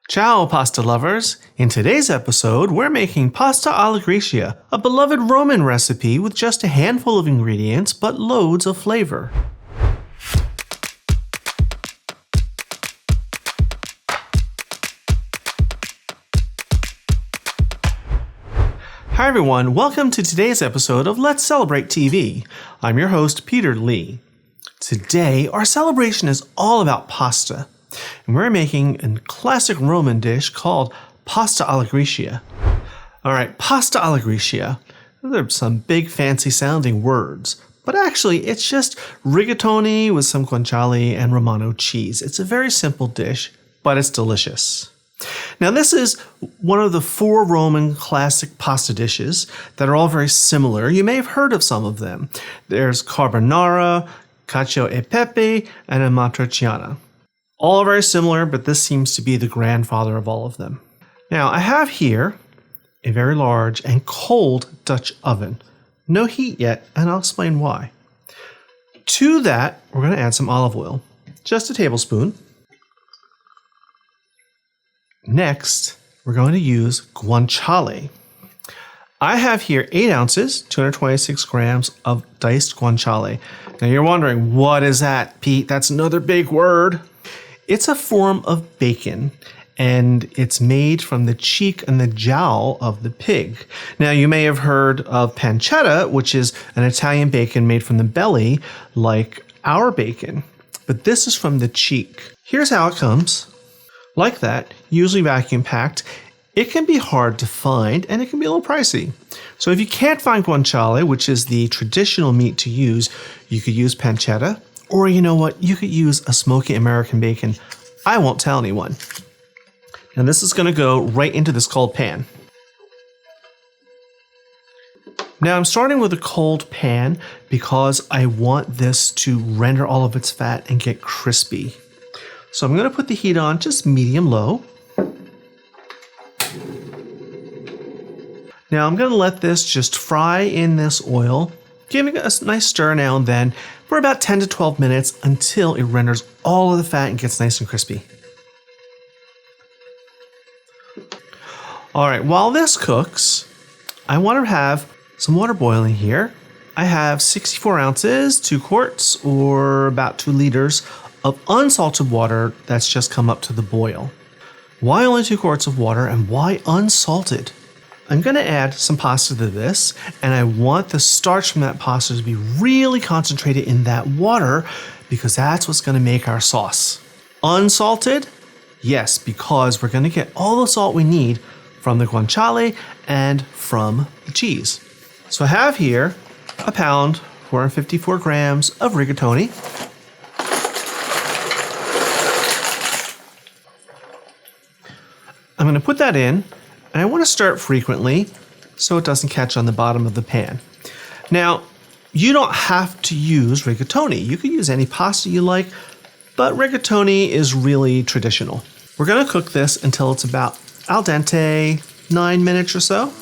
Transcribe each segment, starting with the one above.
Ciao, pasta lovers! In today's episode, we're making pasta alla Gricia, a beloved Roman recipe with just a handful of ingredients but loads of flavor. Hi everyone, welcome to today's episode of Let's Celebrate TV. I'm your host, Peter Lee. Today, our celebration is all about pasta. And we're making a classic Roman dish called pasta alla Gricia. Alright, pasta alla Gricia. There are some big fancy sounding words, but actually it's just rigatoni with some guanciale and Romano cheese. It's a very simple dish, but it's delicious. Now this is one of the 4 Roman classic pasta dishes that are all very similar. You may have heard of some of them. There's carbonara, cacio e pepe, and amatriciana. All very similar, but this seems to be the grandfather of all of them. Now, I have here a very large and cold Dutch oven. No heat yet, and I'll explain why. To that, we're going to add some olive oil. Just a tablespoon. Next, we're going to use guanciale. I have here 8 ounces, 226 grams of diced guanciale. Now, you're wondering, what is that, Pete? That's another big word. It's a form of bacon, and it's made from the cheek and the jowl of the pig. Now, you may have heard of pancetta, which is an Italian bacon made from the belly, like our bacon. But this is from the cheek. Here's how it comes. Like that, usually vacuum packed. It can be hard to find, and it can be a little pricey. So if you can't find guanciale, which is the traditional meat to use, you could use pancetta. Or you know what, you could use a smoky American bacon. I won't tell anyone. And this is going to go right into this cold pan. Now I'm starting with a cold pan because I want this to render all of its fat and get crispy. So I'm going to put the heat on just medium-low. Now I'm going to let this just fry in this oil, giving it a nice stir now and then for about 10 to 12 minutes until it renders all of the fat and gets nice and crispy. All right, while this cooks, I want to have some water boiling here. I have 64 ounces, 2 quarts, or about 2 liters of unsalted water that's just come up to the boil. Why only 2 quarts of water and why unsalted? I'm going to add some pasta to this, and I want the starch from that pasta to be really concentrated in that water because that's what's going to make our sauce. Unsalted? Yes, because we're going to get all the salt we need from the guanciale and from the cheese. So I have here a pound, 454 grams of rigatoni. I'm going to put that in. And I want to stir it frequently so it doesn't catch on the bottom of the pan. Now, you don't have to use rigatoni. You could use any pasta you like, but rigatoni is really traditional. We're going to cook this until it's about al dente, 9 minutes or so.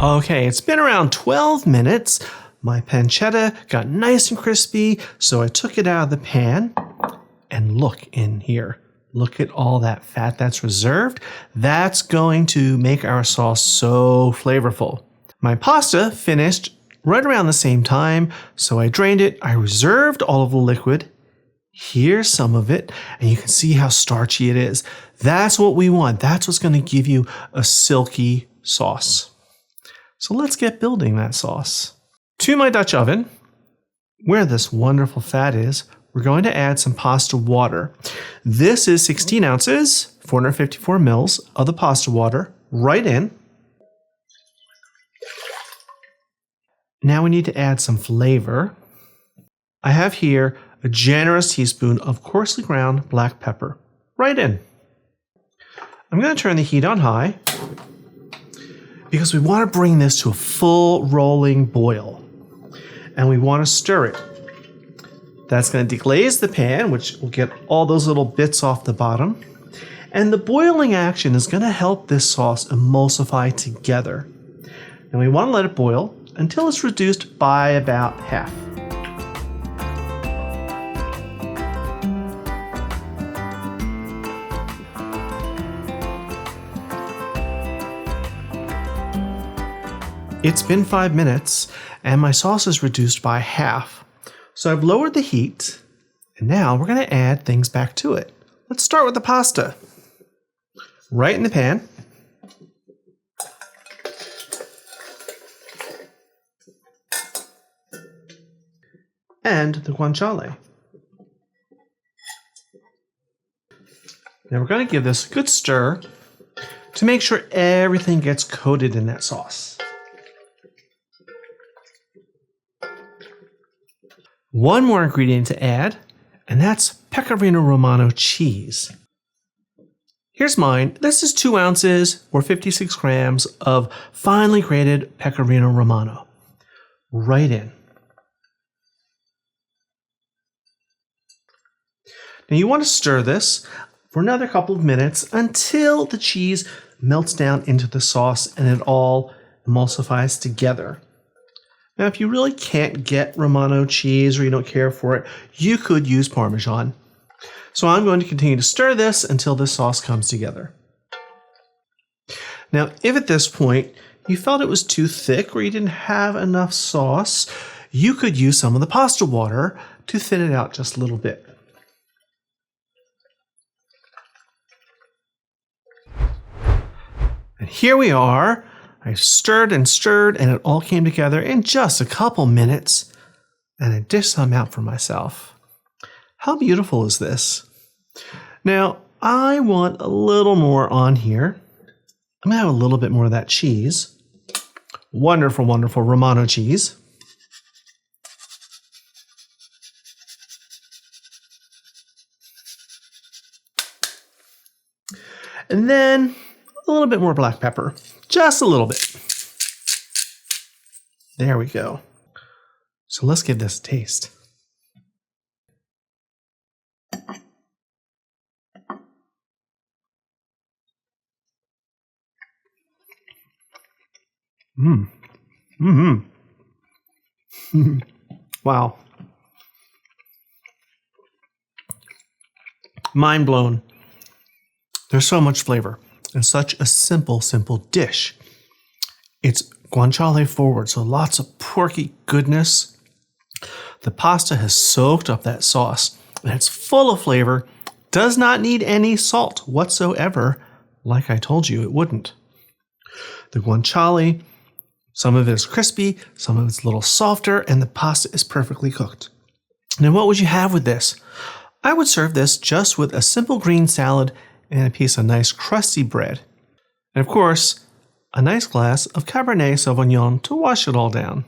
Okay, it's been around 12 minutes. My pancetta got nice and crispy, so I took it out of the pan. And look in here. Look at all that fat that's reserved. That's going to make our sauce so flavorful. My pasta finished right around the same time, so I drained it. I reserved all of the liquid. Here's some of it, and you can see how starchy it is. That's what we want. That's what's going to give you a silky sauce. So let's get building that sauce. To my Dutch oven, where this wonderful fat is, we're going to add some pasta water. This is 16 ounces, 454 mils of the pasta water, right in. Now we need to add some flavor. I have here a generous teaspoon of coarsely ground black pepper, right in. I'm going to turn the heat on high because we want to bring this to a full rolling boil. And we want to stir it. That's going to deglaze the pan, which will get all those little bits off the bottom. And the boiling action is going to help this sauce emulsify together. And we want to let it boil until it's reduced by about half. It's been 5 minutes and my sauce is reduced by half. So I've lowered the heat and now we're going to add things back to it. Let's start with the pasta. Right in the pan. And the guanciale. Now we're going to give this a good stir to make sure everything gets coated in that sauce. One more ingredient to add, and that's Pecorino Romano cheese. Here's mine. This is 2 ounces or 56 grams of finely grated Pecorino Romano. Right in. Now you want to stir this for another couple of minutes until the cheese melts down into the sauce and it all emulsifies together. Now, if you really can't get Romano cheese or you don't care for it, you could use Parmesan. So I'm going to continue to stir this until this sauce comes together. Now, if at this point you felt it was too thick or you didn't have enough sauce, you could use some of the pasta water to thin it out just a little bit. And here we are. I stirred and stirred and it all came together in just a couple minutes. And I dished some out for myself. How beautiful is this? Now, I want a little more on here. I'm going to have a little bit more of that cheese. Wonderful, wonderful Romano cheese. And then a little bit more black pepper. Just a little bit. There we go. So let's give this a taste. Wow. Mind blown. There's so much flavor. And such a simple dish. It's guanciale forward, so lots of porky goodness. The pasta has soaked up that sauce, and it's full of flavor. Does not need any salt whatsoever, like I told you it wouldn't. The guanciale, some of it is crispy, some of it's a little softer, and the pasta is perfectly cooked. Now, what would you have with this? I would serve this just with a simple green salad and a piece of nice crusty bread. And of course, a nice glass of Cabernet Sauvignon to wash it all down.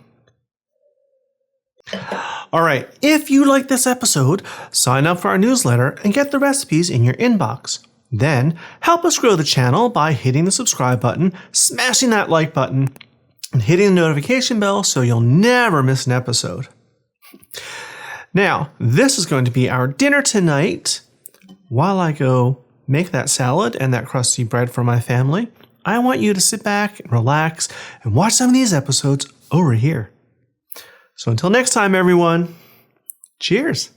All right, if you like this episode, sign up for our newsletter and get the recipes in your inbox. Then, help us grow the channel by hitting the subscribe button, smashing that like button, and hitting the notification bell so you'll never miss an episode. Now, this is going to be our dinner tonight. While I go make that salad and that crusty bread for my family, I want you to sit back and relax and watch some of these episodes over here. So until next time, everyone, cheers.